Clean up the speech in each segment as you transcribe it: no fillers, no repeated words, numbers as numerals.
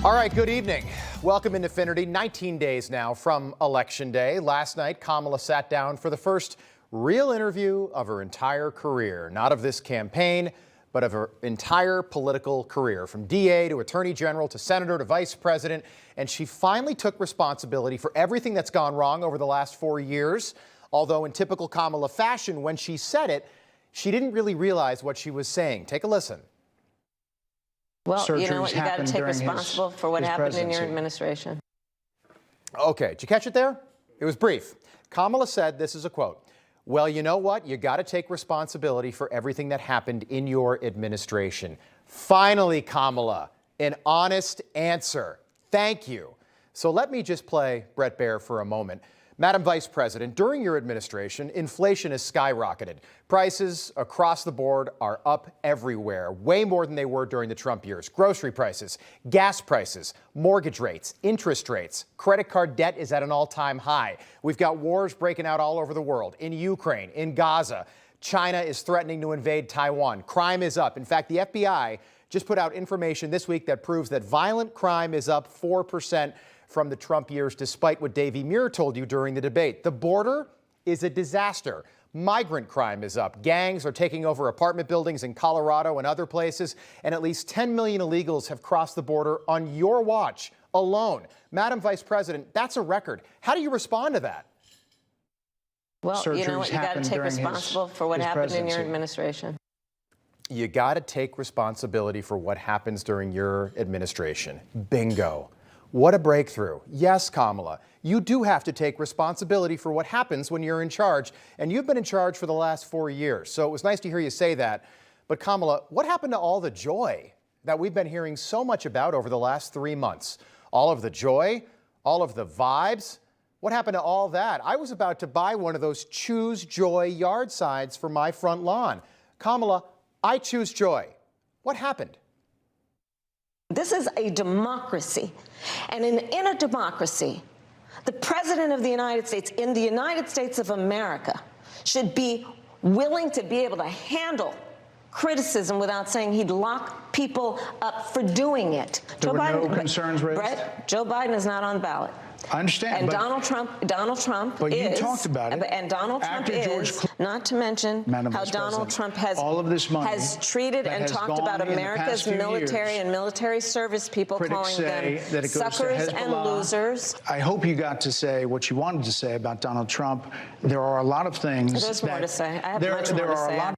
All right, good evening. Welcome into Finnerty. 19 days now from Election Day. Last night, Kamala sat down for the first real interview of her entire career. Not of this campaign, but of her entire political career, from DA to Attorney General to Senator to Vice President. And she finally took responsibility for everything that's gone wrong over the last 4 years. Although in typical Kamala fashion, when she said it, she didn't really realize what she was saying. Take a listen. Well, you know what? You got to take responsible for what happened in your administration. Okay, did you catch it there? It was brief. Kamala said, this is a quote, "Well, you know what? You got to take responsibility for everything that happened in your administration." Finally, Kamala, an honest answer. Thank you. So let me just play Brett Baer for a moment. Madam Vice President, during your administration, inflation has skyrocketed. Prices across the board are up everywhere, way more than they were during the Trump years. Grocery prices, gas prices, mortgage rates, interest rates, credit card debt is at an all-time high. We've got wars breaking out all over the world, in Ukraine, in Gaza. China is threatening to invade Taiwan. Crime is up. In fact, the FBI just put out information this week that proves that violent crime is up 4% from the Trump years, despite what Davey Muir told you during the debate. The border is a disaster. Migrant crime is up. Gangs are taking over apartment buildings in Colorado and other places, and at least 10 million illegals have crossed the border on your watch alone. Madam Vice President, that's a record. How do you respond to that? Well, you know what? You got to take responsible for what happened in your administration. You got to take responsibility for what happens during your administration. Bingo. What a breakthrough. Yes, Kamala, you do have to take responsibility for what happens when you're in charge, and you've been in charge for the last 4 years. So it was nice to hear you say that. But Kamala, what happened to all the joy that we've been hearing so much about over the last 3 months? All of the joy, all of the vibes. What happened to all that? I was about to buy one of those Choose Joy yard signs for my front lawn. Kamala, I choose joy. What happened? This is a democracy. And in a democracy, the President of the United States, in the United States of America, should be willing to be able to handle criticism without saying he'd lock people up for doing it. There were no concerns raised? Brett, Joe Biden is not on the ballot. I understand. And Donald Trump but is. You talked about it. And Donald Trump is, not to mention how Donald Trump has all of this money has treated and talked about America's military and military service people, calling them suckers and losers. I hope you got to say what you wanted to say about Donald Trump. There are a lot of things. There's more to say. I have much more to say.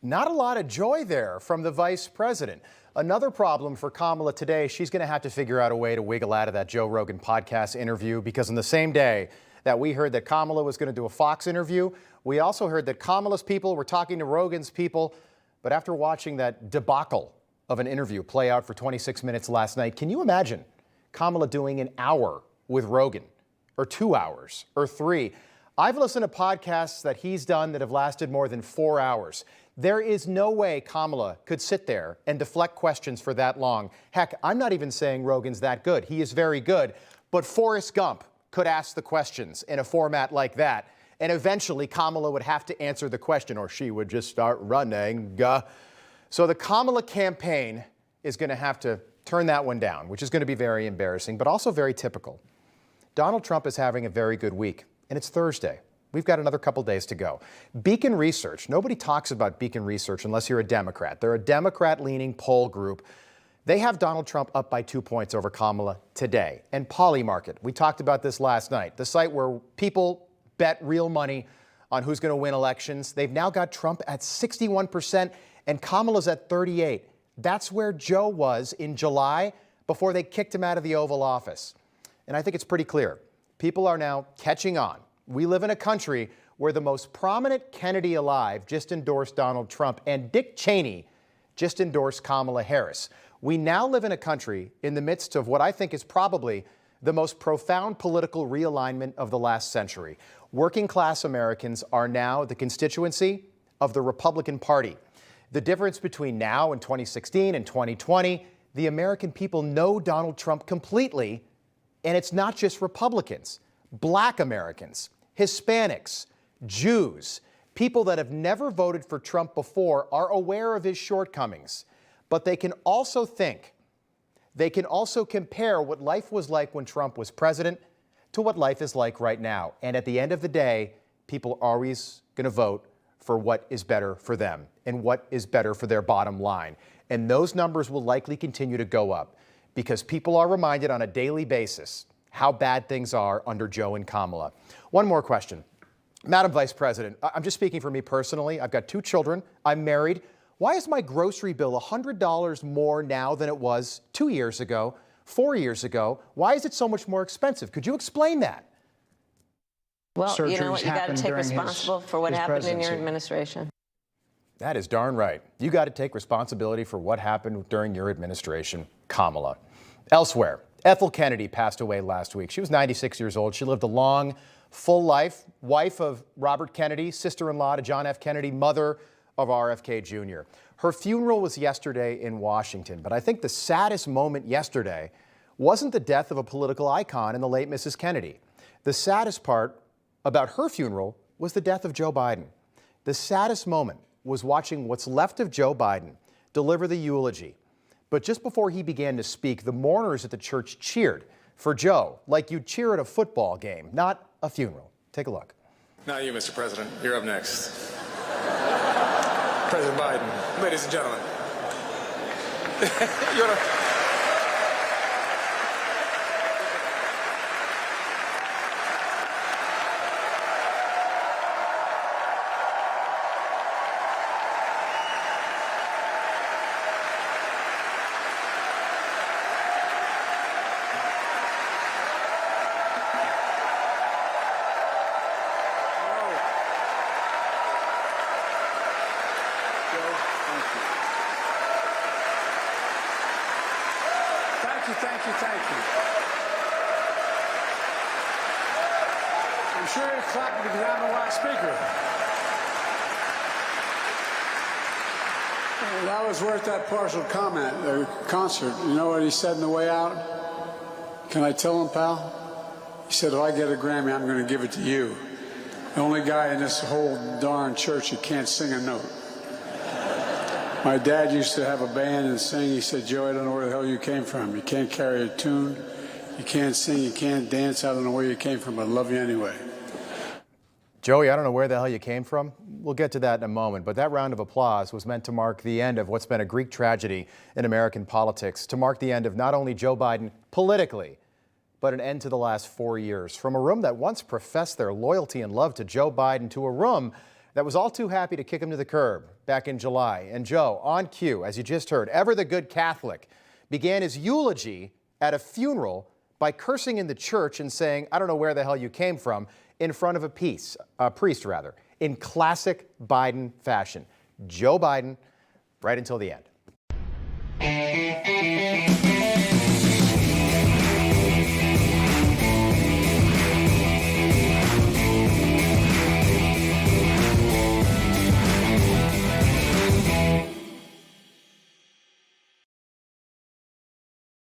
Not a lot of joy there from the vice president. Another problem for Kamala today, she's going to have to figure out a way to wiggle out of that Joe Rogan podcast interview, because on the same day that we heard that Kamala was going to do a Fox interview, we also heard that Kamala's people were talking to Rogan's people. But after watching that debacle of an interview play out for 26 minutes last night, can you imagine Kamala doing an hour with Rogan, or 2 hours, or 3? I've listened to podcasts that he's done that have lasted more than 4 hours. There is no way Kamala could sit there and deflect questions for that long. Heck, I'm not even saying Rogan's that good. He is very good. But Forrest Gump could ask the questions in a format like that. And eventually Kamala would have to answer the question, or she would just start running. So the Kamala campaign is going to have to turn that one down, which is going to be very embarrassing, but also very typical. Donald Trump is having a very good week, and it's Thursday. We've got another couple days to go. Beacon Research, nobody talks about Beacon Research unless you're a Democrat. They're a Democrat-leaning poll group. They have Donald Trump up by 2 points over Kamala today. And Polymarket, we talked about this last night, the site where people bet real money on who's going to win elections. They've now got Trump at 61% and Kamala's at 38%. That's where Joe was in July before they kicked him out of the Oval Office. And I think it's pretty clear. People are now catching on. We live in a country where the most prominent Kennedy alive just endorsed Donald Trump, and Dick Cheney just endorsed Kamala Harris. We now live in a country in the midst of what I think is probably the most profound political realignment of the last century. Working class Americans are now the constituency of the Republican Party. The difference between now and 2016 and 2020, the American people know Donald Trump completely, and it's not just Republicans. Black Americans, Hispanics, Jews, people that have never voted for Trump before are aware of his shortcomings, but they can also think They can also compare what life was like when Trump was president to what life is like right now. And at the end of the day, people are always going to vote for what is better for them and what is better for their bottom line. And those numbers will likely continue to go up because people are reminded on a daily basis how bad things are under Joe and Kamala. One more question. Madam Vice President, I'm just speaking for me personally. I've got 2 children. I'm married. Why is my grocery bill $100 more now than it was 2 years ago, 4 years ago? Why is it so much more expensive? Could you explain that? Well, you know what? You got to happened take during responsible for what his happened in your presidency. administration. That is darn right. You got to take responsibility for what happened during your administration, Kamala. Elsewhere, Ethel Kennedy passed away last week. She was 96 years old. She lived a long, full life, wife of Robert Kennedy, sister-in-law to John F. Kennedy, mother of RFK Jr. Her funeral was yesterday in Washington, but I think the saddest moment yesterday wasn't the death of a political icon in the late Mrs. Kennedy. The saddest part about her funeral was the death of Joe Biden. The saddest moment was watching what's left of Joe Biden deliver the eulogy. But just before he began to speak, the mourners at the church cheered for Joe like you'd cheer at a football game, not a funeral. Take a look. Now you, Mr. President. You're up next. President Biden, ladies and gentlemen. You wanna... Thank you. I'm sure you're clapping because I'm the last speaker. Well, that was worth that partial comment, the concert. You know what he said on the way out? Can I tell him, pal? He said, if I get a Grammy, I'm going to give it to you. The only guy in this whole darn church that can't sing a note. My dad used to have a band and sing. He said, Joe, I don't know where the hell you came from. You can't carry a tune. You can't sing. You can't dance. I don't know where you came from, but I love you anyway. Joey, I don't know where the hell you came from. We'll get to that in a moment. But that round of applause was meant to mark the end of what's been a Greek tragedy in American politics, to mark the end of not only Joe Biden politically, but an end to the last 4 years. From a room that once professed their loyalty and love to Joe Biden to a room that was all too happy to kick him to the curb back in July. And Joe, on cue, as you just heard, ever the good Catholic, began his eulogy at a funeral by cursing in the church and saying, I don't know where the hell you came from, in front of a priest, in classic Biden fashion. Joe Biden, right until the end.